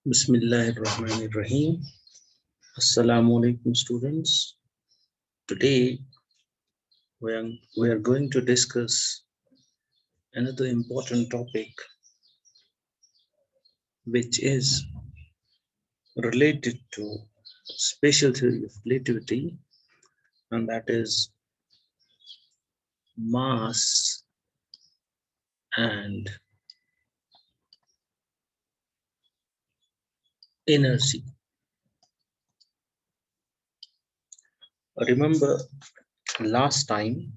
Bismillahirrahmanirrahim. Assalamu alaikum, students. Today we are going to discuss another important topic which is related to special theory of relativity, and that is mass and energy. Remember, last time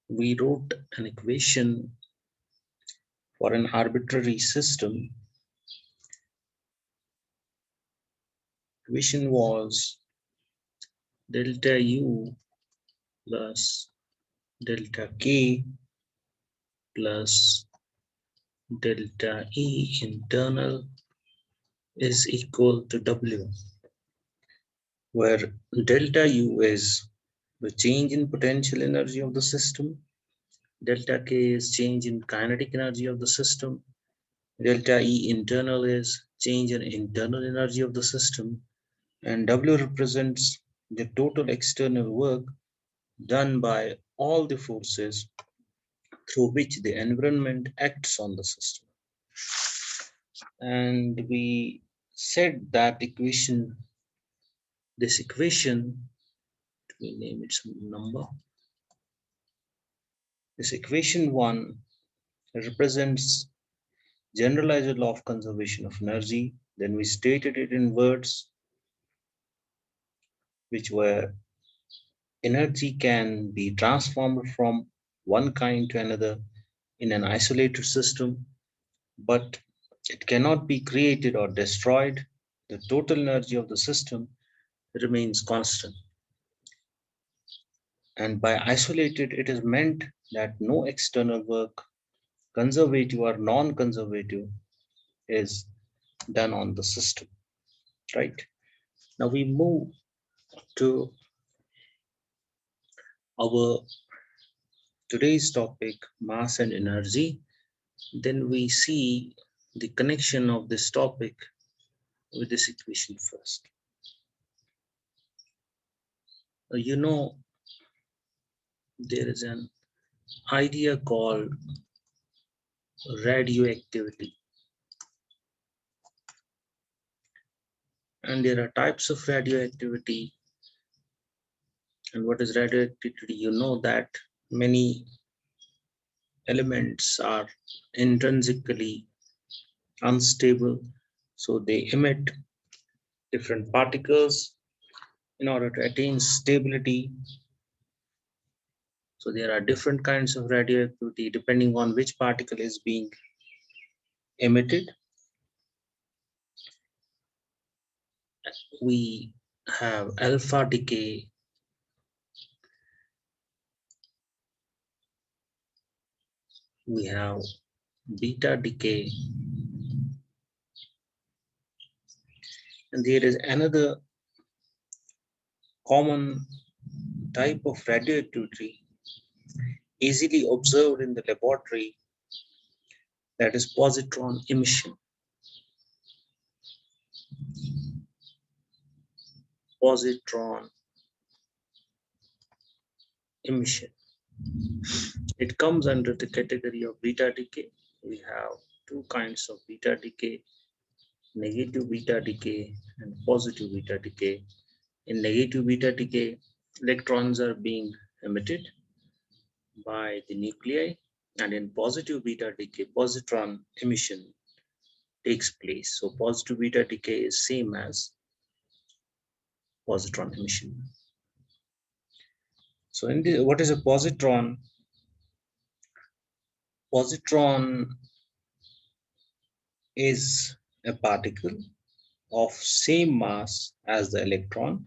we wrote an equation for an arbitrary system. Equation was delta U plus delta K plus delta E internal is equal to W, where delta U is the change in potential energy of the system, delta K is change in kinetic energy of the system, delta E internal is change in internal energy of the system, and W represents the total external work done by all the forces through which the environment acts on the system. And we said that this equation, we name it some number. This equation 1 represents generalized law of conservation of energy. Then we stated it in words which were energy can be transformed from one kind to another in an isolated system, but it cannot be created or destroyed. The total energy of the system remains constant. And by isolated, it is meant that no external work, conservative or non-conservative, is done on the system, right? Now we move to our today's topic, mass and energy. Then we see the connection of this topic with this equation first. You know, there is an idea called radioactivity, and there are types of radioactivity. And what is radioactivity? You know that many elements are intrinsically unstable, so they emit different particles in order to attain stability. So there are different kinds of radioactivity depending on which particle is being emitted. We have alpha decay, we have beta decay, and there is another common type of radioactivity easily observed in the laboratory, that is positron emission. Positron emission. It comes under the category of beta decay. We have two kinds of beta decay, negative beta decay and positive beta decay. In negative beta decay, electrons are being emitted by the nuclei, and in positive beta decay, positron emission takes place. So positive beta decay is same as positron emission. So what is a positron? Positron is a particle of same mass as the electron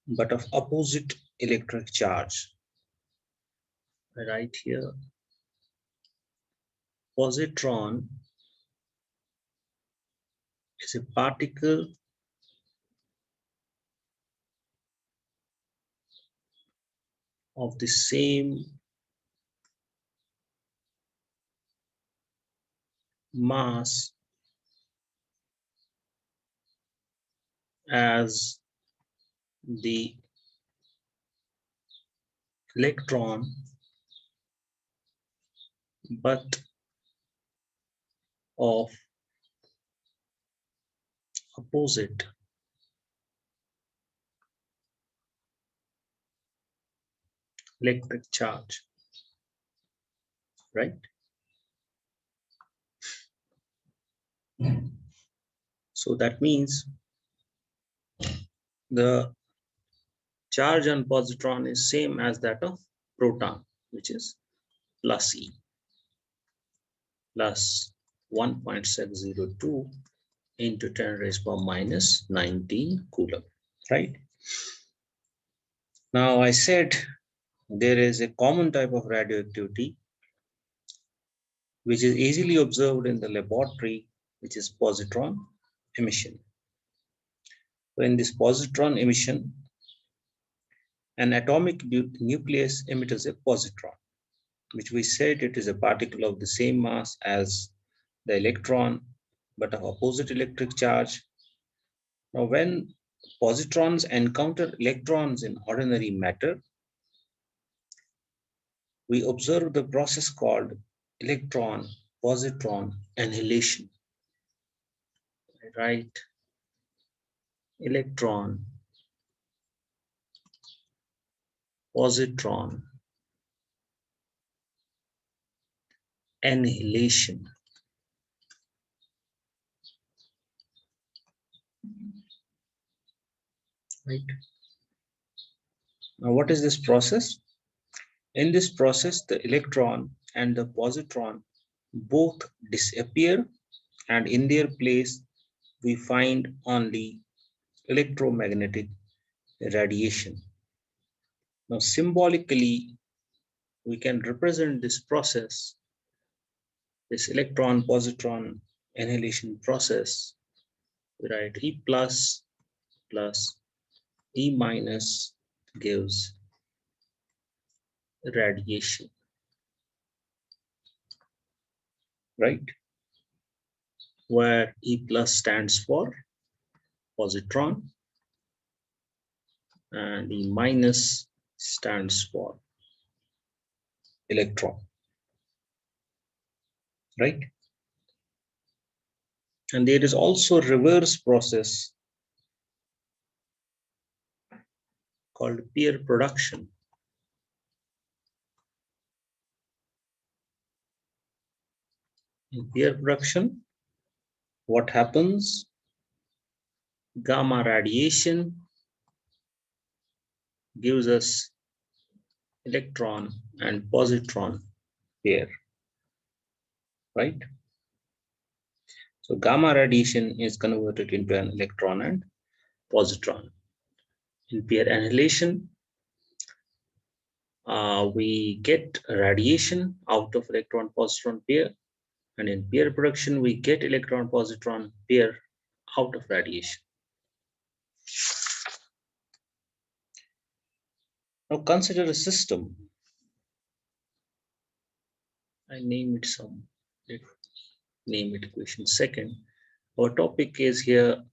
but of opposite electric charge. Right here, positron is a particle of the same mass as the electron but of opposite electric charge, right? So that means the charge on positron is same as that of proton, which is plus E plus 1.602 into 10 raised power minus 19 coulomb, right? Now I said there is a common type of radioactivity which is easily observed in the laboratory, which is positron emission. So in this positron emission, an atomic nucleus emits a positron, which we said it is a particle of the same mass as the electron, but of opposite electric charge. Now, when positrons encounter electrons in ordinary matter, we observe the process called electron-positron annihilation, right? Electron-positron annihilation. Right. Now, what is this process? In this process, the electron and the positron both disappear, and in their place, we find only electromagnetic radiation. Now, symbolically, we can represent this process, this electron-positron annihilation process, we write E plus plus E minus gives radiation, right? Where E plus stands for positron and E minus stands for electron, right? And there is also a reverse process called pair production. In pair production, what happens? Gamma radiation gives us electron and positron pair, right? So gamma radiation is converted into an electron and positron. In pair annihilation, we get radiation out of electron-positron pair, and in pair production, we get electron-positron pair out of radiation. Now consider a system. I name it some, name it equation second. Our topic is here,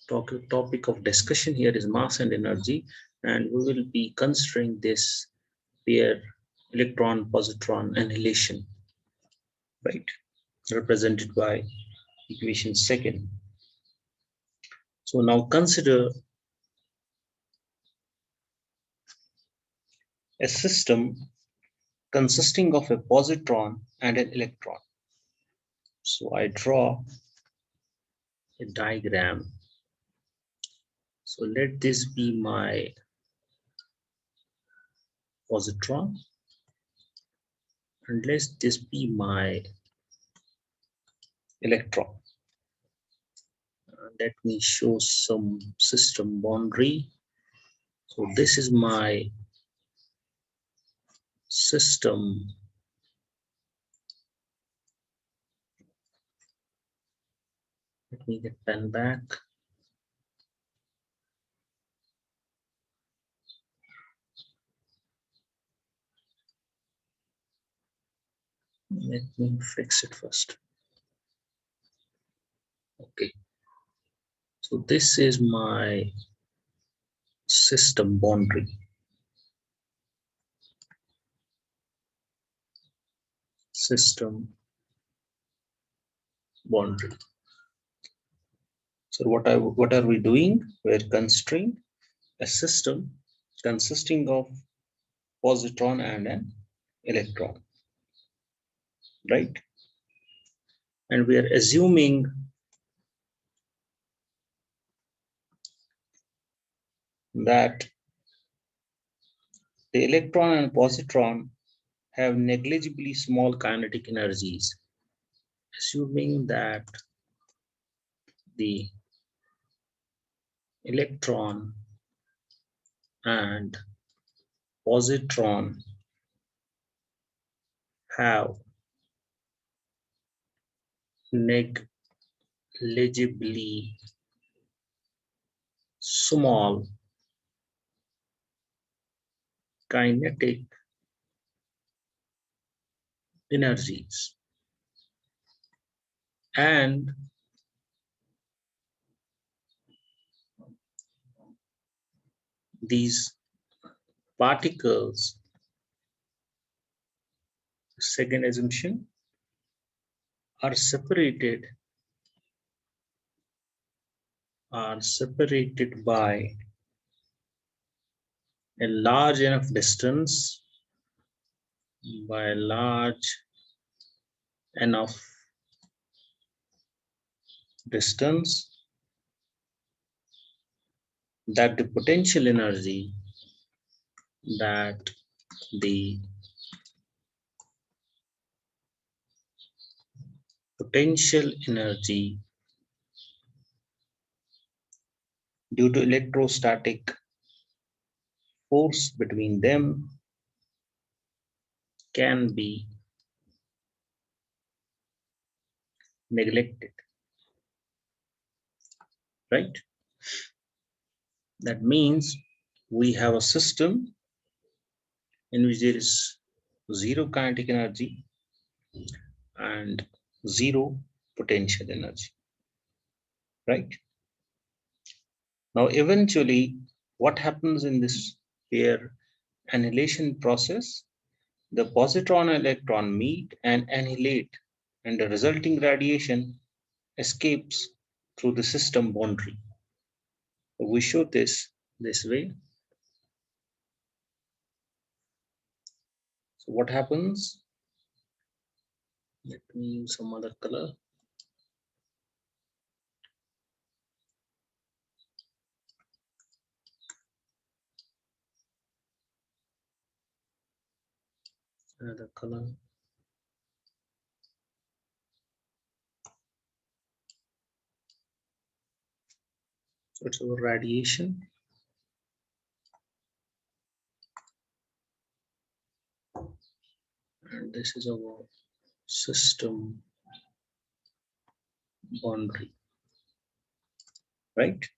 topic of discussion here is mass and energy, and we will be considering this pair electron-positron annihilation, right? Represented by equation second. So now consider a system consisting of a positron and an electron. So I draw a diagram. So let this be my positron and let this be my electron. Let me show some system boundary. So this is my system let me get pen back. Let me fix it first. Okay. So this is my system boundary. System boundary. So what are we doing? We're considering a system consisting of positron and an electron, right? And we are assuming that the electron and positron have negligibly small kinetic energies, assuming that the electron and positron have negligibly small kinetic energies, and these particles, second assumption, are separated by a large enough distance, by a large enough distance that the that the potential energy due to electrostatic force between them can be neglected, right? That means we have a system in which there is zero kinetic energy and zero potential energy, right? Now, eventually, what happens in this pair annihilation process? The positron and electron meet and annihilate, and the resulting radiation escapes through the system boundary. So we show this way. So what happens? Let me use some other color. Another color. So it's our radiation. And this is our system boundary, right?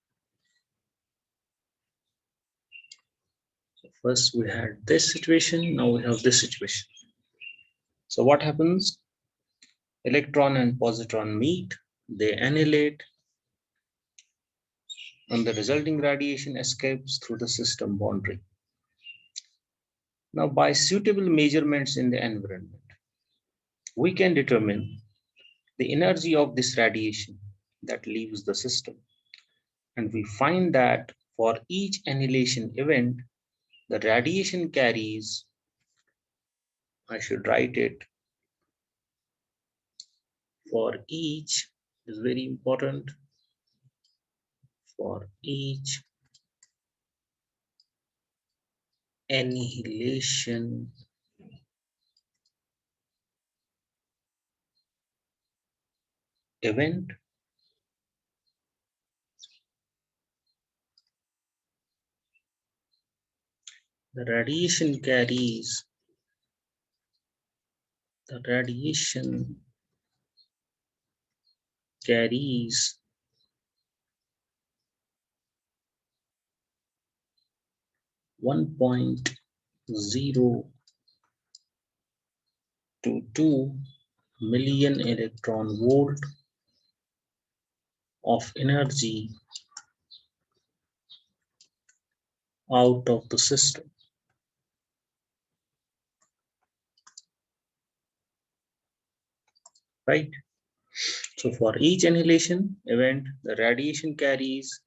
So first we had this situation, now we have this situation. So what happens? Electron and positron meet, they annihilate, and the resulting radiation escapes through the system boundary. Now, by suitable measurements in the environment, we can determine the energy of this radiation that leaves the system. And we find that for each annihilation event, the radiation carries, I should write it, for each, is very important, for each annihilation event, the radiation carries, the radiation carries 1.022 million electron volt of energy out of the system. Right? So for each annihilation event, the radiation carries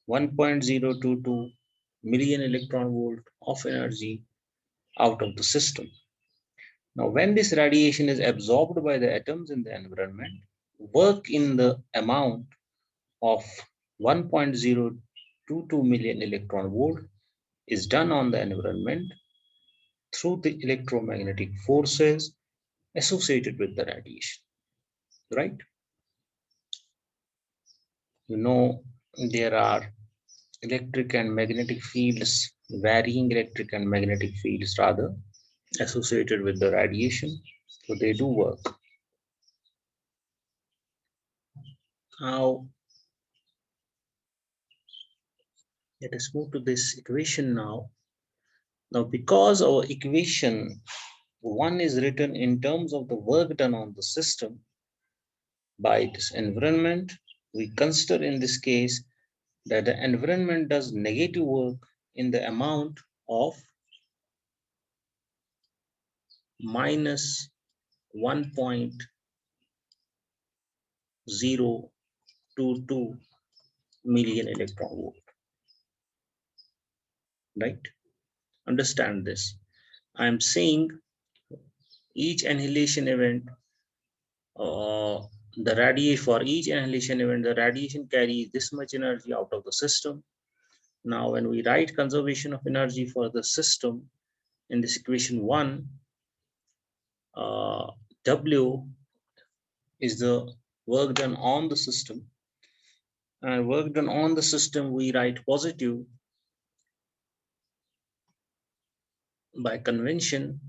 1.022 million electron volt of energy out of the system. Now, when this radiation is absorbed by the atoms in the environment, work in the amount of 1.022 million electron volt is done on the environment through the electromagnetic forces associated with the radiation, right? You know, there are electric and magnetic fields, varying electric and magnetic fields rather, associated with the radiation. So they do work. Now, let us move to this equation now. Now, because our equation 1 is written in terms of the work done on the system by its environment, we consider in this case that the environment does negative work in the amount of minus 1.022 million electron volt, right? Understand this. I'm saying each annihilation event, the radiation for each annihilation event, the radiation carries this much energy out of the system. Now, when we write conservation of energy for the system in this equation 1, W is the work done on the system. And work done on the system, we write positive by convention,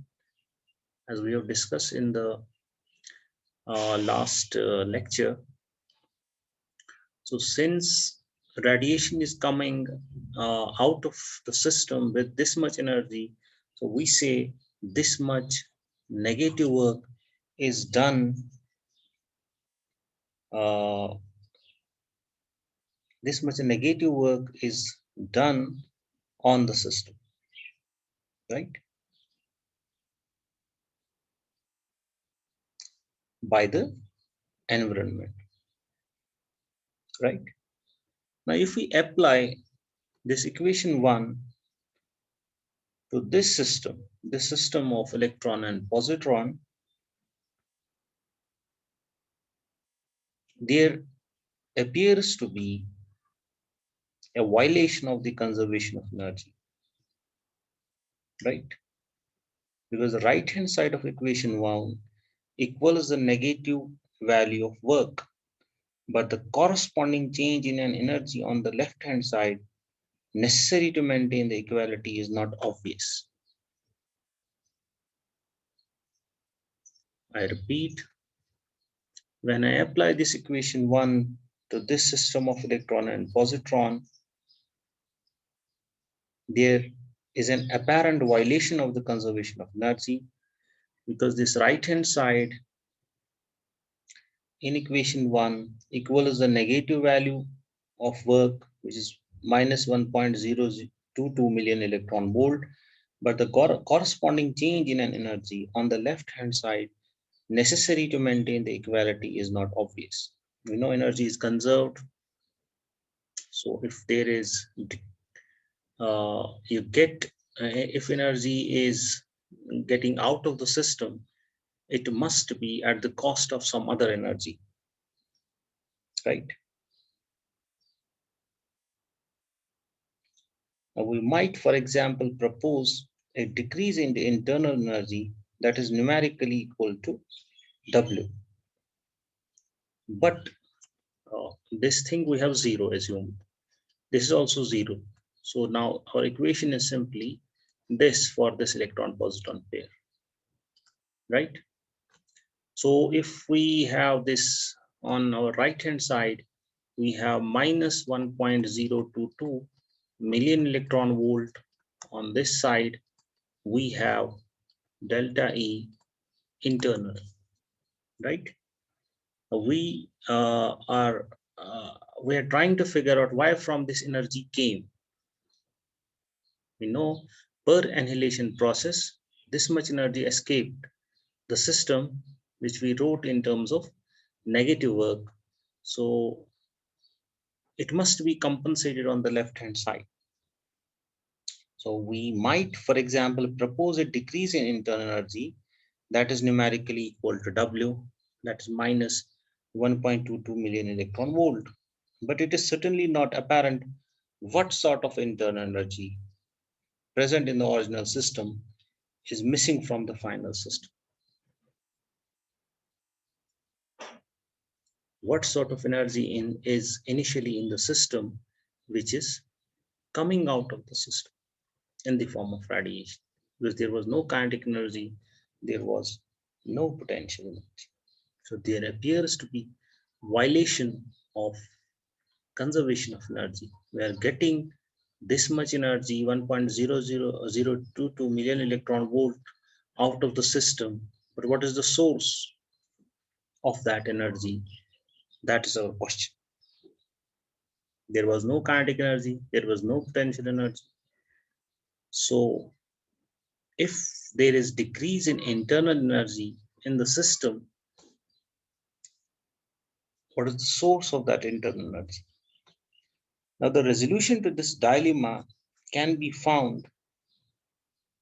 as we have discussed in the last lecture. So since radiation is coming out of the system with this much energy, so we say this much negative work is done, this much negative work is done on the system, right? By the environment, right? Now, if we apply this equation 1 to this system of electron and positron, there appears to be a violation of the conservation of energy, right? Because the right hand side of equation 1 equals the negative value of work, but the corresponding change in an energy on the left hand side necessary to maintain the equality is not obvious. I repeat, when I apply this equation 1 to this system of electron and positron, there is an apparent violation of the conservation of energy, because this right hand side in equation 1 equals the negative value of work, which is minus 1.022 million electron volt, but the corresponding change in an energy on the left hand side necessary to maintain the equality is not obvious. We know energy is conserved, so if there is you get if energy is getting out of the system, it must be at the cost of some other energy, right? Now we might, for example, propose a decrease in the internal energy that is numerically equal to W. But this thing we have 0 assumed. This is also 0. So now our equation is simply this for this electron-positron pair, right? So if we have this on our right-hand side, we have minus 1.022 million electron volt. On this side, we have delta E internal, right? We are trying to figure out why from this energy came. We know per annihilation process, this much energy escaped the system, which we wrote in terms of negative work. So it must be compensated on the left hand side. So we might, for example, propose a decrease in internal energy that is numerically equal to W, that is minus 1.22 million electron volt. But it is certainly not apparent what sort of internal energy present in the original system is missing from the final system. What sort of energy is initially in the system which is coming out of the system in the form of radiation? Because there was no kinetic energy, there was no potential energy. So there appears to be violation of conservation of energy. We are getting this much energy, 1.00022 million electron volt out of the system. But what is the source of that energy? That is our question. There was no kinetic energy, there was no potential energy. So if there is decrease in internal energy in the system, what is the source of that internal energy? Now the resolution to this dilemma can be found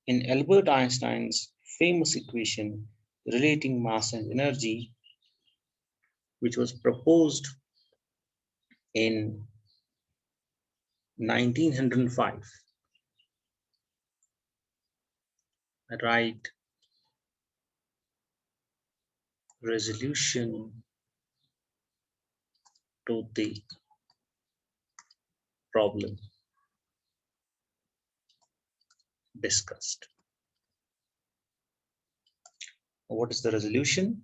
in Albert Einstein's famous equation relating mass and energy, which was proposed in 1905. Right, resolution to the problem discussed. What is the resolution?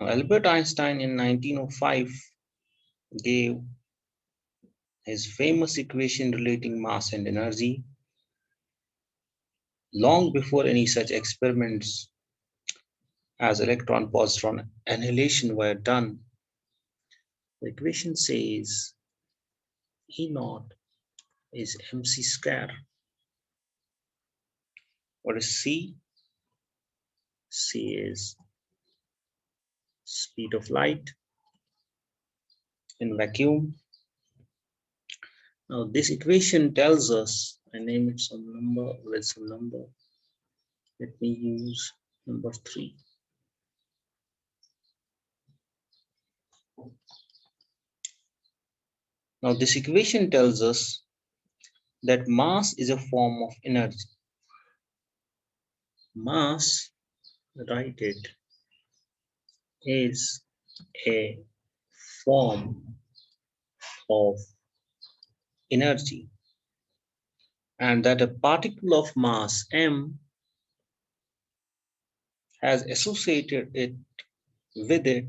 Albert Einstein in 1905 gave his famous equation relating mass and energy long before any such experiments as electron positron annihilation were done. The equation says E naught is mc square. What is C? C is speed of light in vacuum. Now this equation tells us, I name it some number with some number. Let me use number 3. Now this equation tells us that mass is a form of energy. Mass, write it, is a form of energy, and that a particle of mass m has associated it with it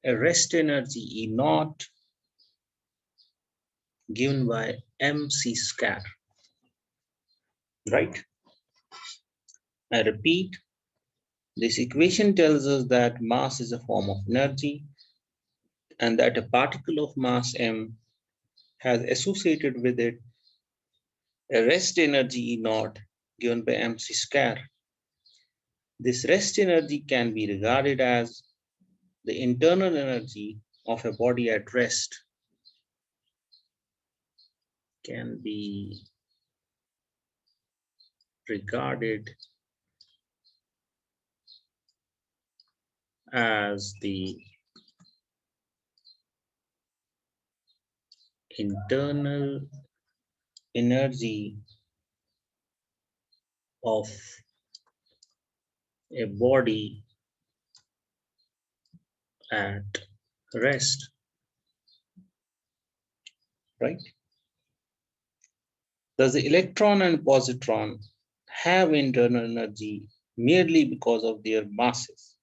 a rest energy E naught given by mc square. Right? I repeat, this equation tells us that mass is a form of energy and that a particle of mass m has associated with it a rest energy E naught given by mc square. This rest energy can be regarded as the internal energy of a body at rest. Can be regarded as the internal energy of a body at rest, right? Does the electron and positron have internal energy merely because of their masses?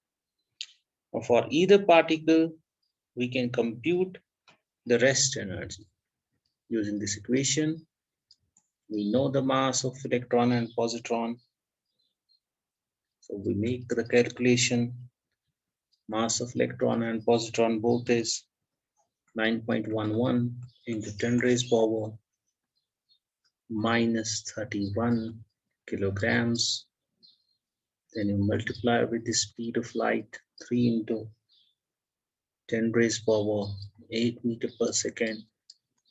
For either particle, we can compute the rest energy. Using this equation, we know the mass of electron and positron. So we make the calculation. Mass of electron and positron both is 9.11 into 10 raised power minus 31 kilograms. Then you multiply with the speed of light, 3 into 10 raised power 8 meter per second.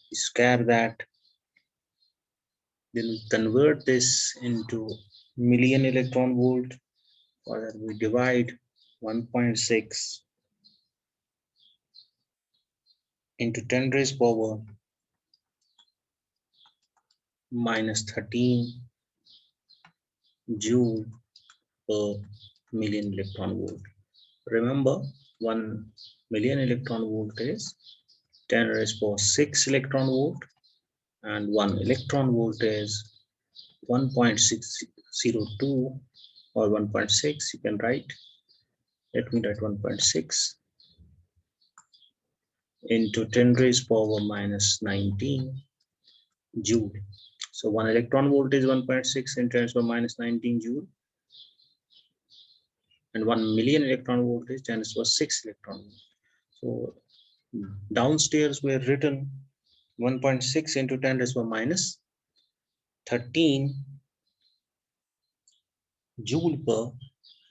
You square that. Then we convert this into million electron volt. For that we divide 1.6 into 10 raised power minus 13 joule per million electron volt. Remember, 1 million electron volt is 10 raised power 6 electron volt, and 1 electron volt is 1.602 or 1.6. You can write, let me write 1.6 into 10 raised power minus 19 joule. So 1 electron volt is 1.6 into 10 raised power minus 19 joule, and 1 million electron volt is 10 raised power 6 electron volt. So downstairs we have written 1.6 into 10 raised power minus 13 joule per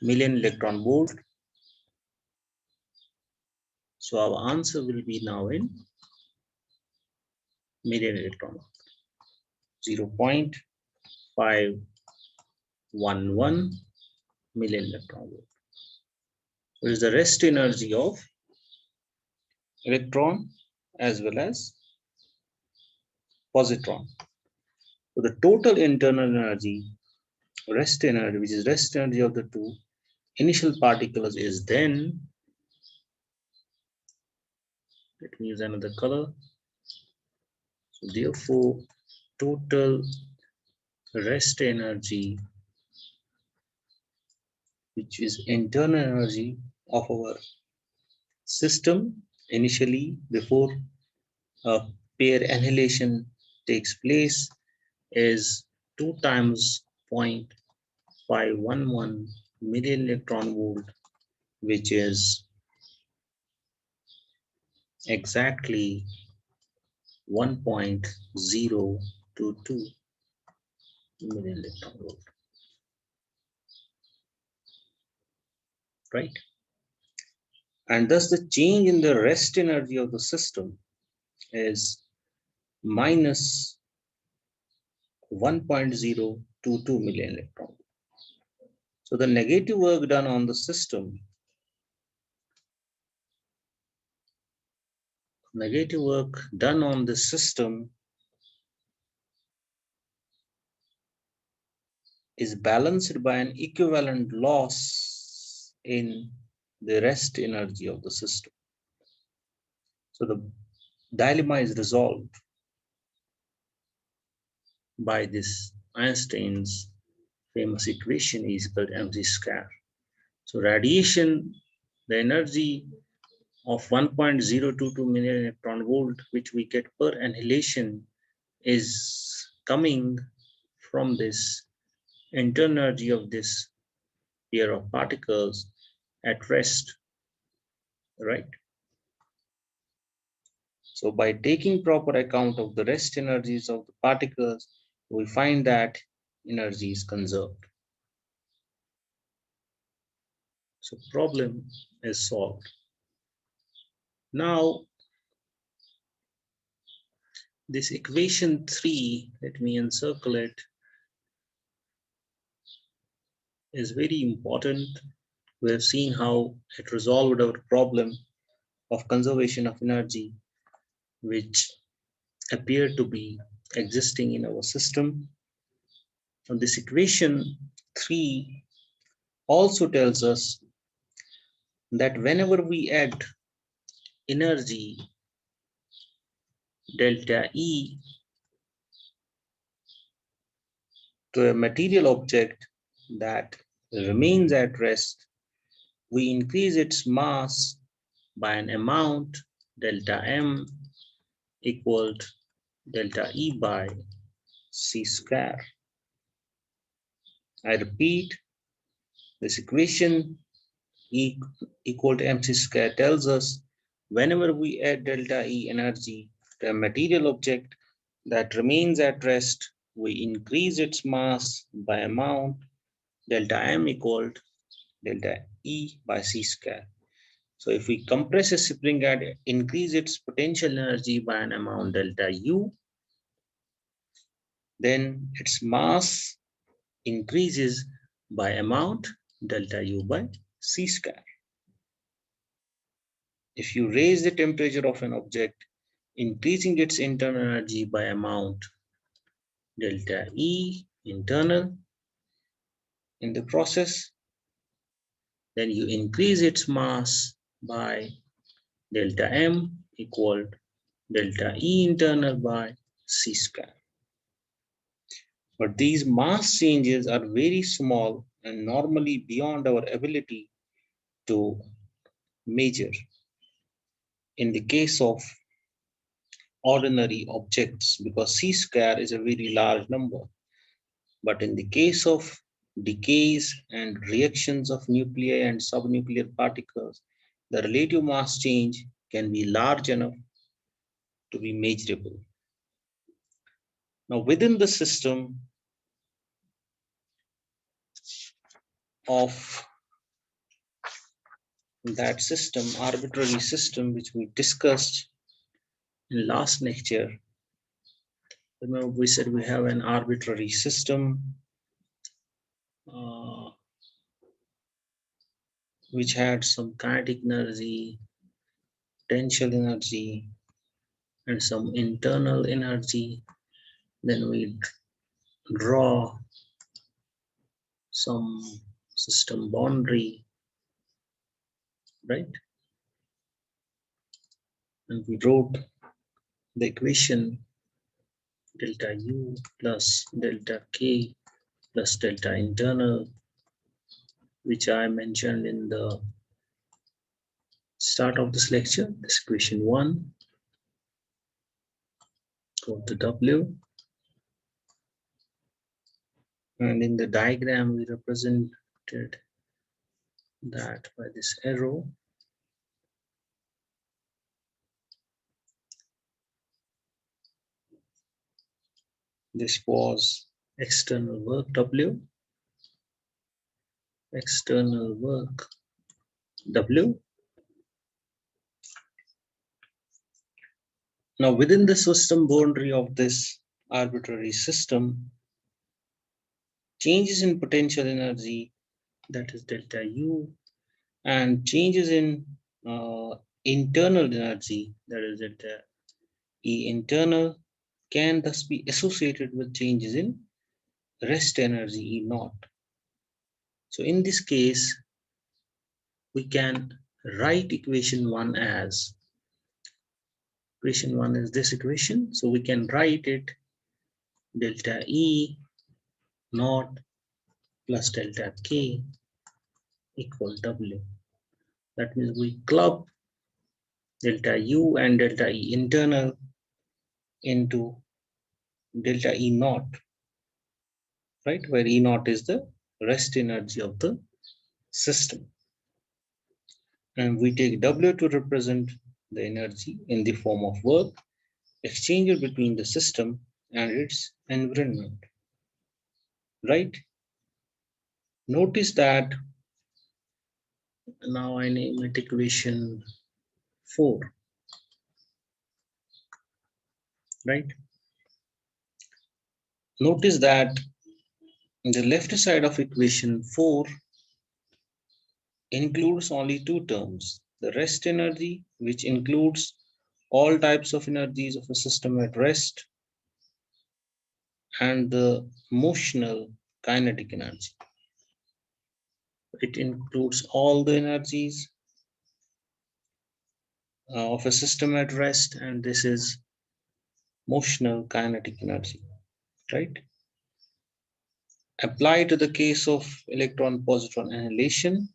million electron volt. So our answer will be now in million electron volt. 0.511 million electron volt. So it is the rest energy of electron as well as positron. So the total internal energy, rest energy, which is rest energy of the two initial particles, is then, let me use another color. So therefore, total rest energy, which is internal energy of our system initially before a pair annihilation takes place, is 2 times 0.511 million electron volt, which is exactly 1.022 million electron volt, right? And thus the change in the rest energy of the system is minus 1.022 million electron volt. So the negative work done on the system, is balanced by an equivalent loss in the rest energy of the system. So the dilemma is resolved by this Einstein's famous equation is equal to mc square. So radiation, the energy of 1.022 million electron volt, which we get per annihilation, is coming from this internal energy of this pair of particles at rest, right? So by taking proper account of the rest energies of the particles, we find that energy is conserved. So problem is solved. Now, this equation 3, let me encircle it, is very important. We have seen how it resolved our problem of conservation of energy, which appeared to be existing in our system. And this equation 3 also tells us that whenever we add energy delta E to a material object that remains at rest, we increase its mass by an amount delta M equaled delta E by C square. I repeat, this equation E equal to mc square tells us whenever we add delta E energy to a material object that remains at rest, we increase its mass by amount, delta M equal to delta E by C square. So if we compress a spring and increase its potential energy by an amount delta U, then its mass increases by amount delta U by C square. If you raise the temperature of an object, increasing its internal energy by amount delta E internal in the process, then you increase its mass by delta M equal delta E internal by C square. But these mass changes are very small and normally beyond our ability to measure. In the case of ordinary objects, because C square is a very large number. But in the case of decays and reactions of nuclei and subnuclear particles, the relative mass change can be large enough to be measurable. Now, within the system of that system, arbitrary system, which we discussed in last lecture, remember we said we have an arbitrary system which had some kinetic energy, potential energy, and some internal energy. Then we draw some system boundary, right? And we wrote the equation delta U plus delta K plus delta internal, which I mentioned in the start of this lecture. This equation 1 called the W. And in the diagram, we represented that by this arrow. This was external work W, external work W. Now within the system boundary of this arbitrary system, changes in potential energy, that is delta U, and changes in internal energy, that is delta E internal, can thus be associated with changes in rest energy E naught. So in this case, we can write equation 1 as, equation 1 is this equation, so we can write it delta E naught plus delta K equal W. That means we club delta U and delta E internal into delta E naught, right? Where E naught is the rest energy of the system. And we take W to represent the energy in the form of work exchanged between the system and its environment, right? Notice that now I name it equation 4, right? Notice that in the left side of equation 4 includes only two terms, the rest energy, which includes all types of energies of a system at rest, and the motional kinetic energy. It includes all the energies of a system at rest, and this is motional kinetic energy, right? Apply to the case of electron-positron annihilation,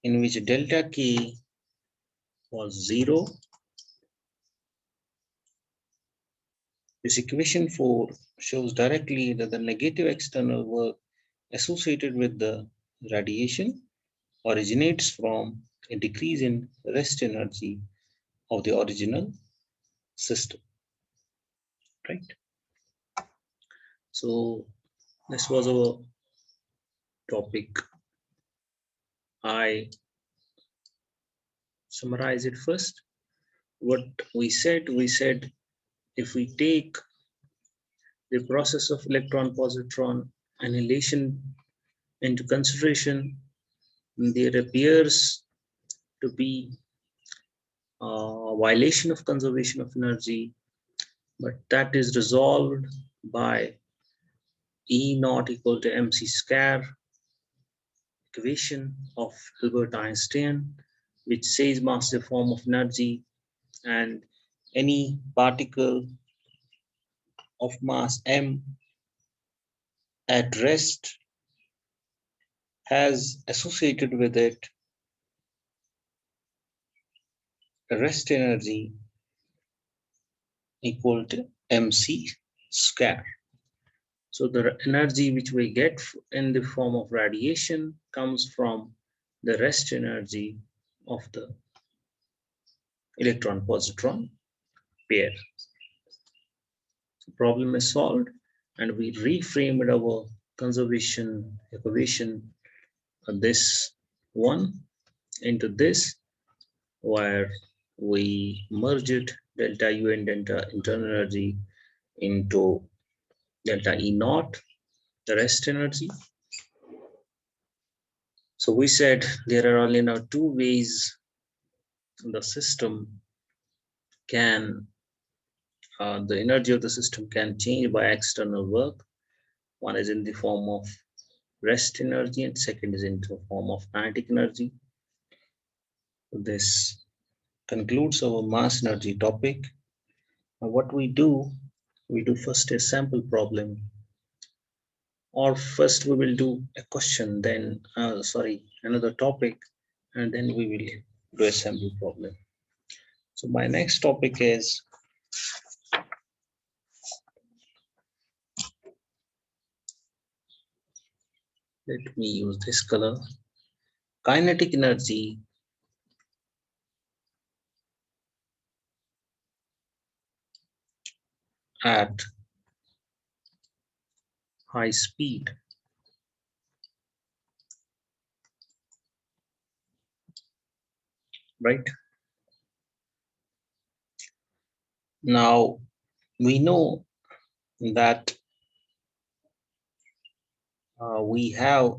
in which delta K was 0. This equation 4 shows directly that the negative external work associated with the radiation originates from a decrease in rest energy of the original system, right? So this was our topic. I summarize it first. What we said if we take the process of electron positron annihilation into consideration, there appears to be a violation of conservation of energy, but that is resolved by E naught equal to mc square equation of Albert Einstein, which says mass is a form of energy, and any particle of mass m at rest has associated with it a rest energy equal to mc square. So the energy which we get in the form of radiation comes from the rest energy of the electron-positron pair. The problem is solved, and we reframed our conservation equation, this one, into this, where we merged delta U and delta internal energy into delta E naught, the rest energy. So we said there are only now two ways the system can, the energy of the system can change by external work. One is in the form of rest energy, and second is in the form of kinetic energy. This concludes our mass energy topic. Now what we do first a sample problem, or first we will do a question, then another topic, and then we will do a sample problem. So my next topic is, let me use this color, kinetic energy at high speed. Right? Now we know that we have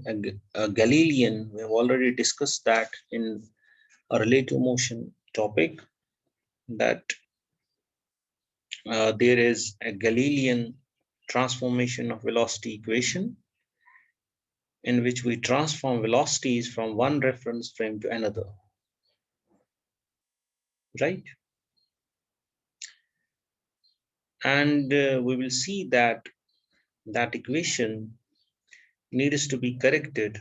a Galilean. We have already discussed that in a relative motion topic, that there is a Galilean transformation of velocity equation in which we transform velocities from one reference frame to another, right? And we will see that that equation needs to be corrected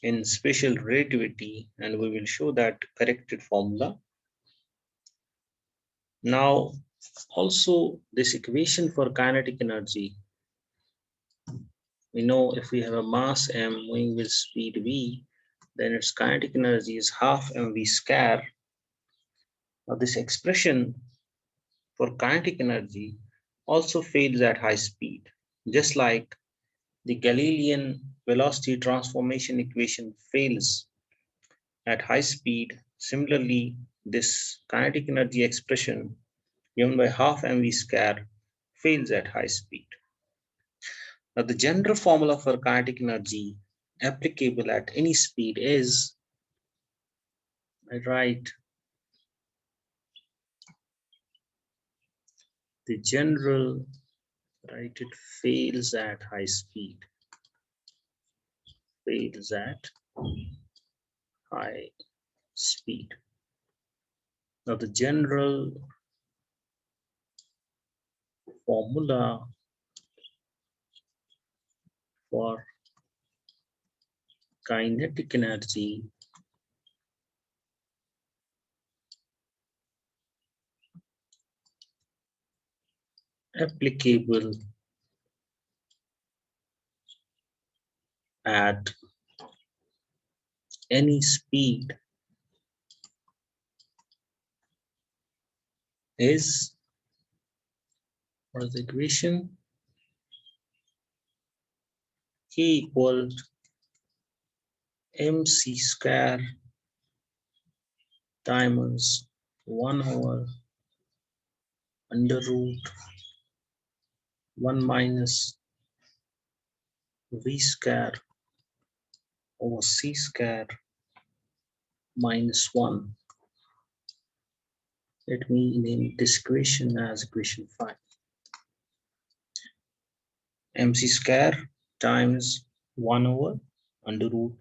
in special relativity, and we will show that corrected formula. Now, also this equation for kinetic energy, we know if we have a mass m moving with speed v, then its kinetic energy is half mv square. Now this expression for kinetic energy also fails at high speed, just like the Galilean velocity transformation equation fails at high speed. Similarly, this kinetic energy expression given by half mv square fails at high speed. Now the general formula for kinetic energy applicable at any speed is, I write the general, right, it fails at high speed, fails at high speed. Now the general formula for kinetic energy applicable at any speed is, what is the equation? K equal mc square times 1 over under root 1 minus v square over c square minus 1. Let me name this equation as equation 5. mc square times 1 over under root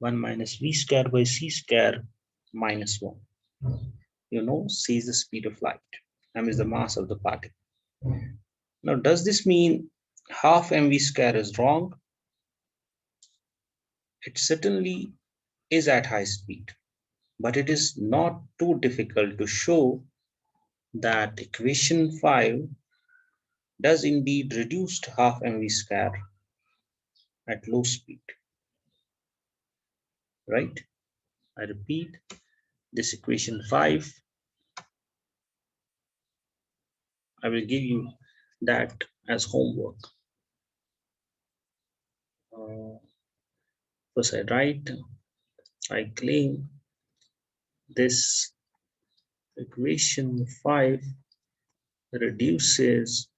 1 minus v square by c square minus 1. You know, c is the speed of light, m is the mass of the particle. Now, does this mean half mv square is wrong? It certainly is at high speed, but it is not too difficult to show that equation 5 does indeed reduce to half mv square at low speed, right? I repeat, this equation 5, I will give you that as homework. First I claim this equation 5 reduces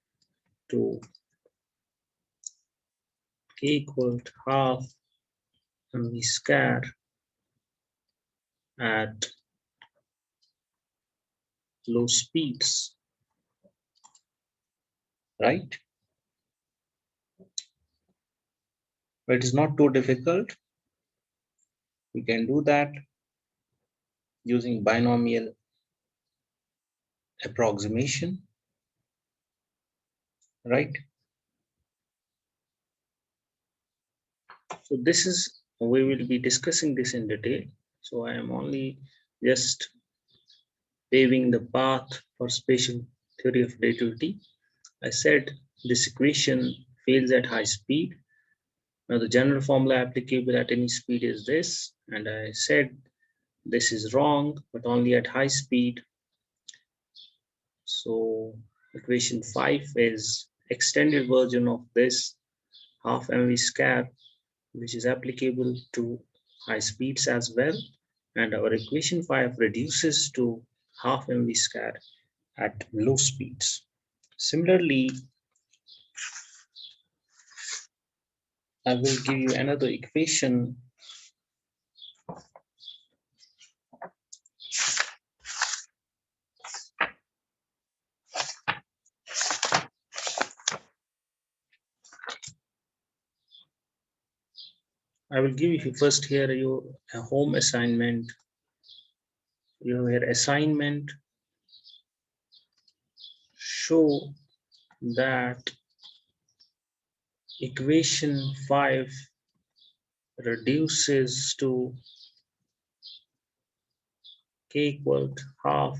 to k equal to half mv square at low speeds, right? But it is not too difficult. We can do that using binomial approximation, right? So this is, we will be discussing this in detail. So I am only just paving the path for special theory of relativity. I said this equation fails at high speed. Now the general formula applicable at any speed is this, and I said this is wrong, but only at high speed. So equation 5 is extended version of this half mv square, which is applicable to high speeds as well. And our equation 5 reduces to half mv square at low speeds. Similarly, I will give you another equation. I will give you first here a home assignment. You have here assignment. Show that equation 5 reduces to k equal to half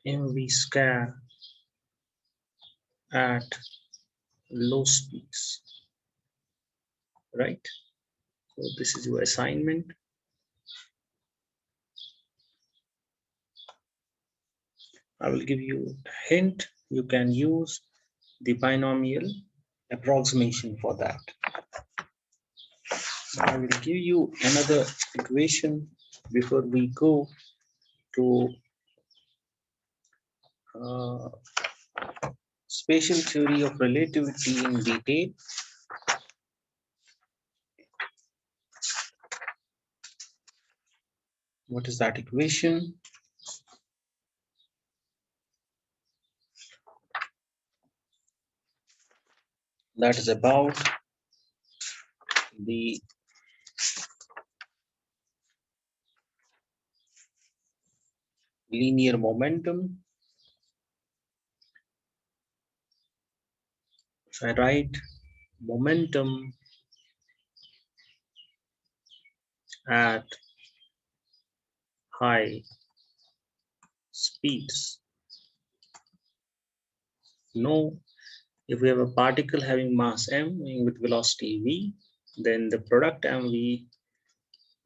mv square at low speeds, right? So this is your assignment. I will give you a hint. You can use the binomial approximation for that. I will give you another equation before we go to spatial theory of relativity in detail. What is that equation? That is about the linear momentum. So I write momentum at high speeds. No, if we have a particle having mass m with velocity v, then the product mv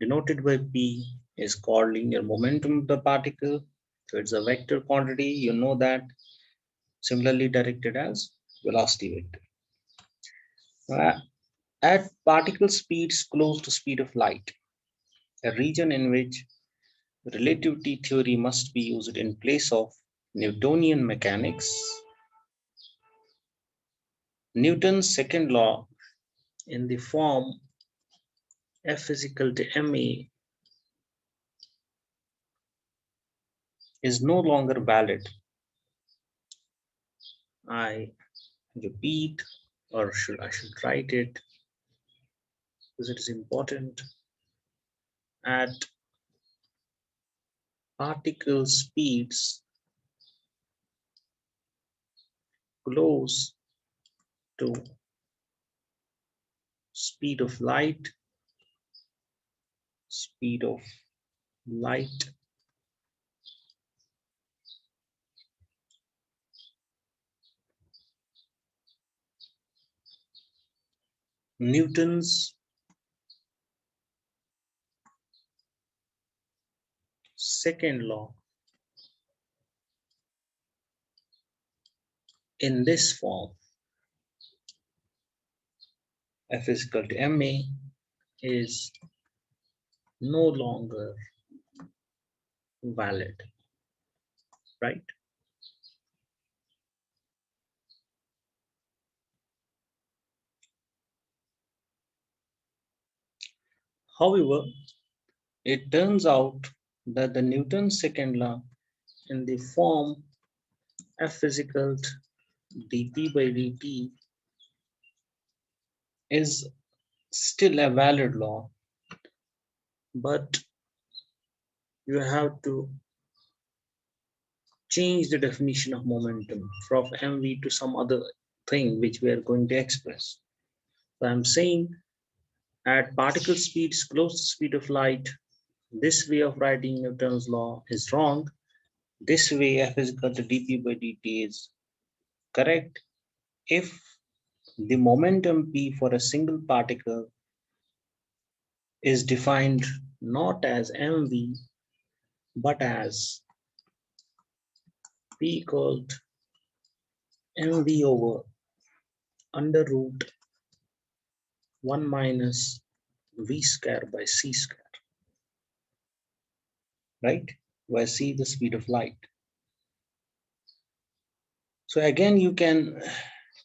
denoted by p is called linear momentum of the particle. So it's a vector quantity, you know that, similarly directed as velocity vector. At particle speeds close to speed of light, a region in which relativity theory must be used in place of Newtonian mechanics, Newton's second law in the form F is equal to ma is no longer valid. I repeat, or I should write it because it is important. At particle speeds close to speed of light, speed of light, Newton's second law in this form, F is equal to ma, is no longer valid, right? However, it turns out that the Newton's second law in the form F is equal to dp by dt is still a valid law, but you have to change the definition of momentum from mv to some other thing which we are going to express. So I'm saying at particle speeds close to the speed of light, this way of writing Newton's law is wrong. This way F is equal to dp by dt is correct if the momentum p for a single particle is defined not as mv but as p equal to mv over under root 1 minus v square by c square, right? Where c the speed of light. So again, you can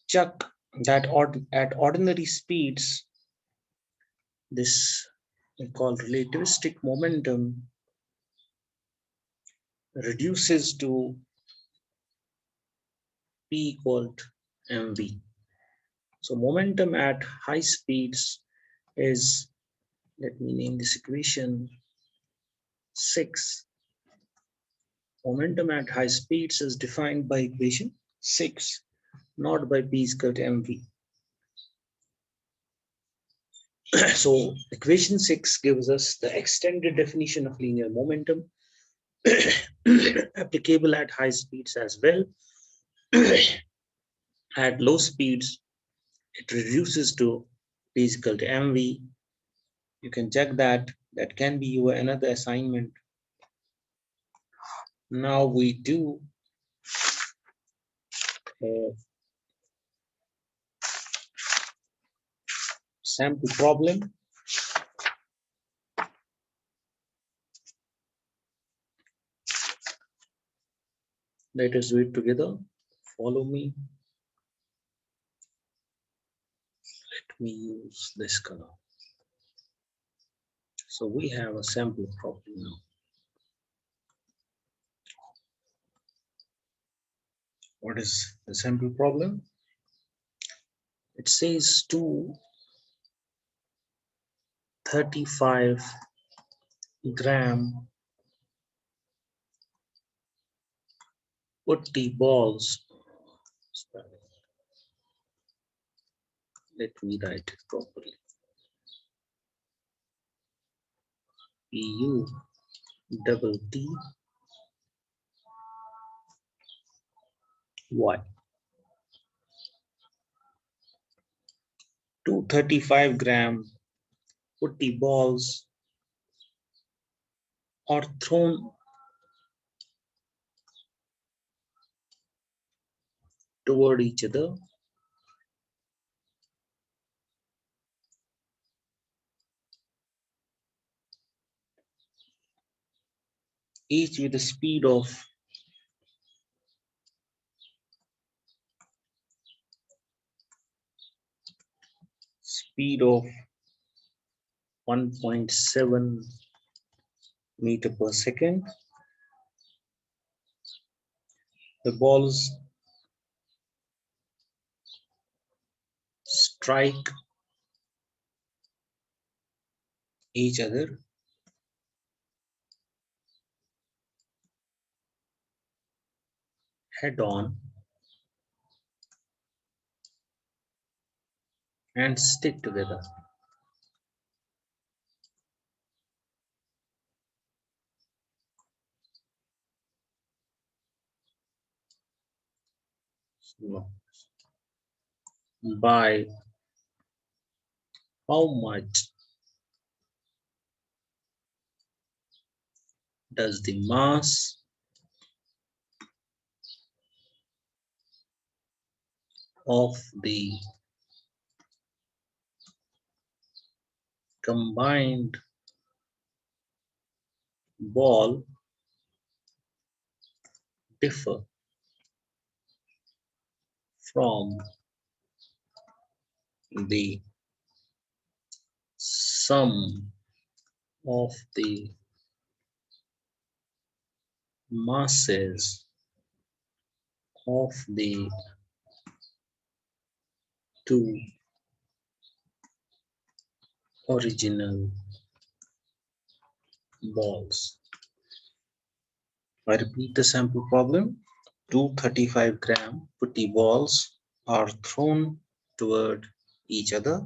check that at ordinary speeds, this we call relativistic momentum reduces to p equal to mv. So momentum at high speeds is, let me name this equation 6. Momentum at high speeds is defined by equation 6, not by p is equal to mv. So equation 6 gives us the extended definition of linear momentum applicable at high speeds as well. At low speeds, it reduces to p is equal to mv. You can check that. That can be your another assignment. Now we do a sample problem. Let us do it together. Follow me. Let me use this color. So we have a sample problem now. What is the sample problem? It says 235 gram putty balls. Let me write it properly. PU double T Y. 235 gram putty balls are thrown toward each other each with a speed of 1.7 meter per second. The balls strike each other head on and stick together. By how much does the mass of the combined ball differ from the sum of the masses of the two original balls. I repeat the sample problem. Two 35-gram putty balls are thrown toward each other,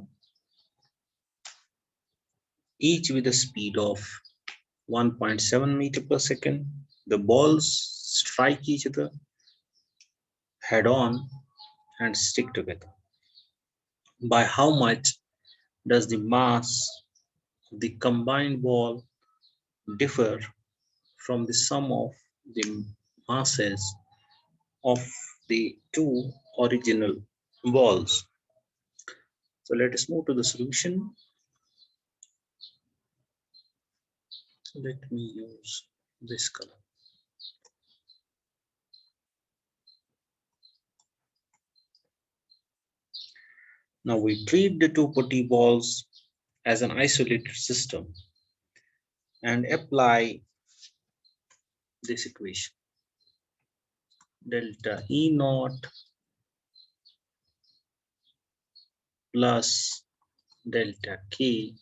each with a speed of 1.7 meter per second. The balls strike each other head on and stick together. By how much does the mass of the combined ball differ from the sum of the masses of the two original balls? So let us move to the solution. Let me use this color. Now we treat the two putty balls as an isolated system and apply this equation. Delta E naught plus delta K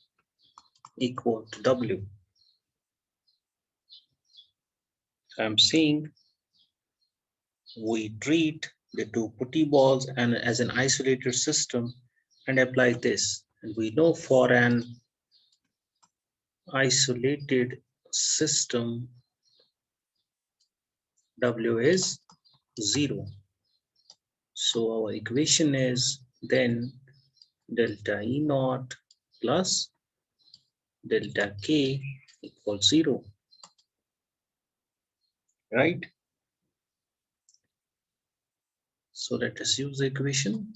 equal to W. I'm saying we treat the two putty balls and as an isolated system and apply this. And we know for an isolated system, W is 0. So our equation is then delta E naught plus delta K equals 0. Right? So let us use the equation.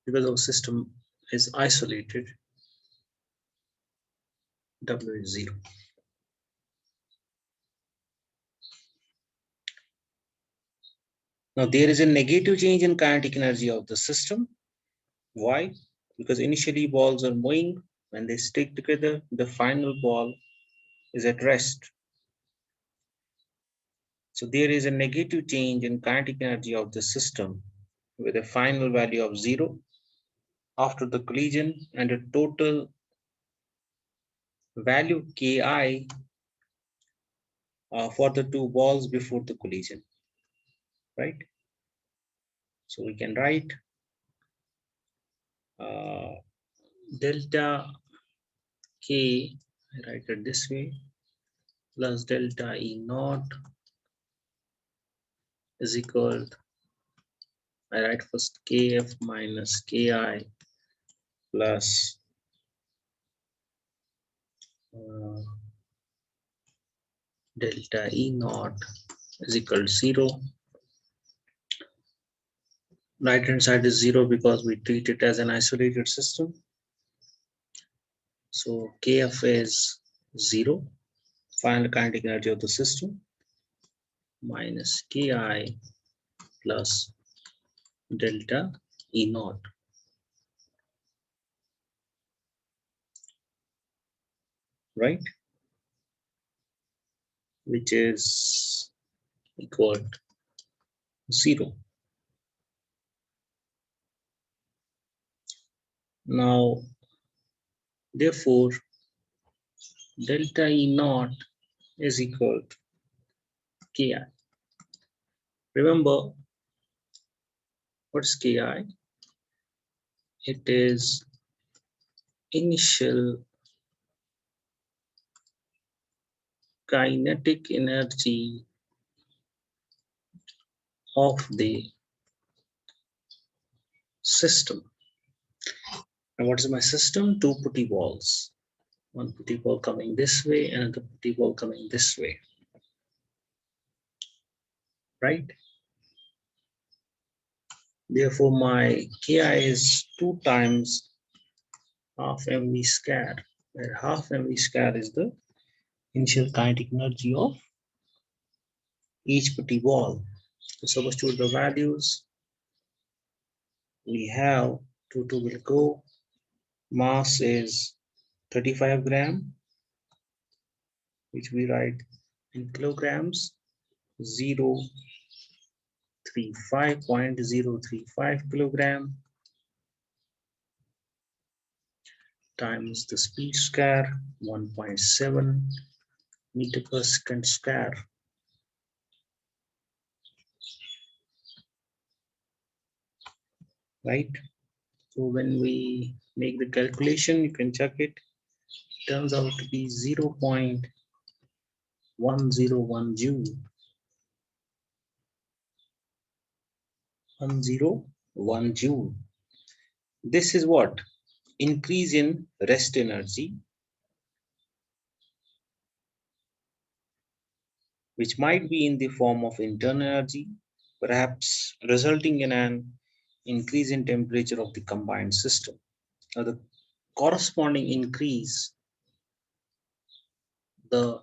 Because our system is isolated, W is 0. Now there is a negative change in kinetic energy of the system. Why? Because initially balls are moving. When they stick together, the final ball is at rest. So there is a negative change in kinetic energy of the system with a final value of 0 after the collision and a total value Ki for the two balls before the collision, right? So we can write delta K, I write it this way, plus delta E naught is equal to, I write first Kf minus Ki plus delta E naught is equal to 0. Right hand side is 0 because we treat it as an isolated system. So Kf is 0 Find the kinetic energy of the system minus Ki plus delta E naught. Right? Which is equal to 0. Now, therefore, delta E naught is equal to Ki. Remember, what's Ki? It is initial kinetic energy of the system. And what is my system? Two putty balls. One putty ball coming this way and another putty ball coming this way. Right? Therefore, my Ki is 2 times half mv square, where half mv square is the initial kinetic energy of each putty ball. So substitute the values. We have 2 will go. Mass is 35 gram, which we write in kilograms. 0.035 kilogram times the speed square 1.7 meter per second square. Right? So when we make the calculation, you can check it. It turns out to be 0.101 joule. 101 joule. This is what? Increase in rest energy, which might be in the form of internal energy, perhaps resulting in an increase in temperature of the combined system. Now the corresponding increase, the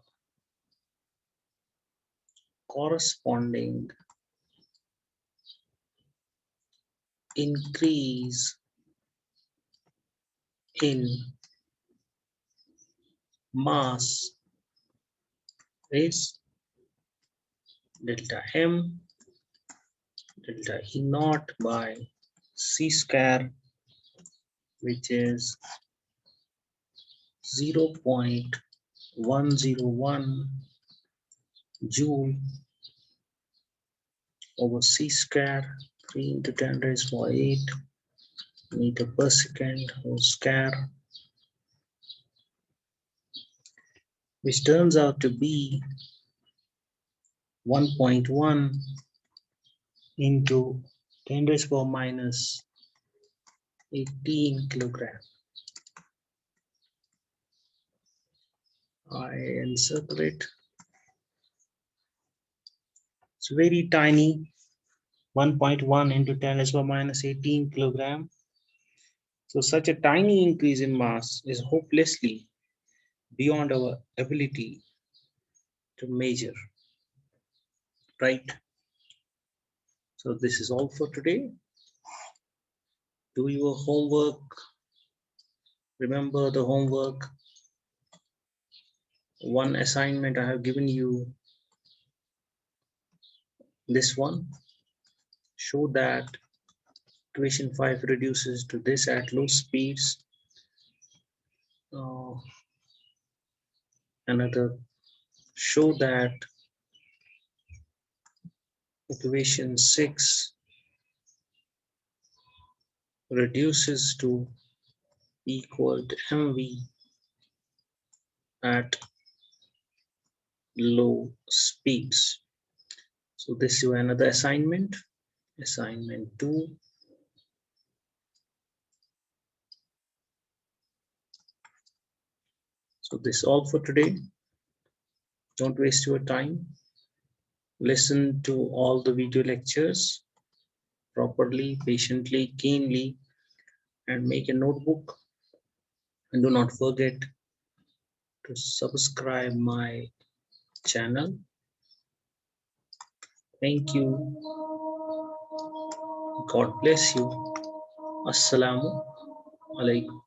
corresponding increase in mass is delta M delta E naught by C square, which is 0.101 joule over C square, 3 into 10 raised to 8 meter per second whole square, which turns out to be 1.1 into 10 raised to power minus 18 kilogram. I encircle it. It's very tiny, 1.1 into 10 raised to power minus 18 kilogram. So such a tiny increase in mass is hopelessly beyond our ability to measure, right? So this is all for today. Do your homework. Remember the homework. One assignment I have given you, this one. Show that equation 5 reduces to this at low speeds. Another, show that equation 6 reduces to equal to mv at low speeds. So this is another assignment, assignment 2. So this is all for today. Don't waste your time. Listen to all the video lectures properly, patiently, keenly, and make a notebook. And do not forget to subscribe my channel. Thank you. God bless you. Assalamu alaikum.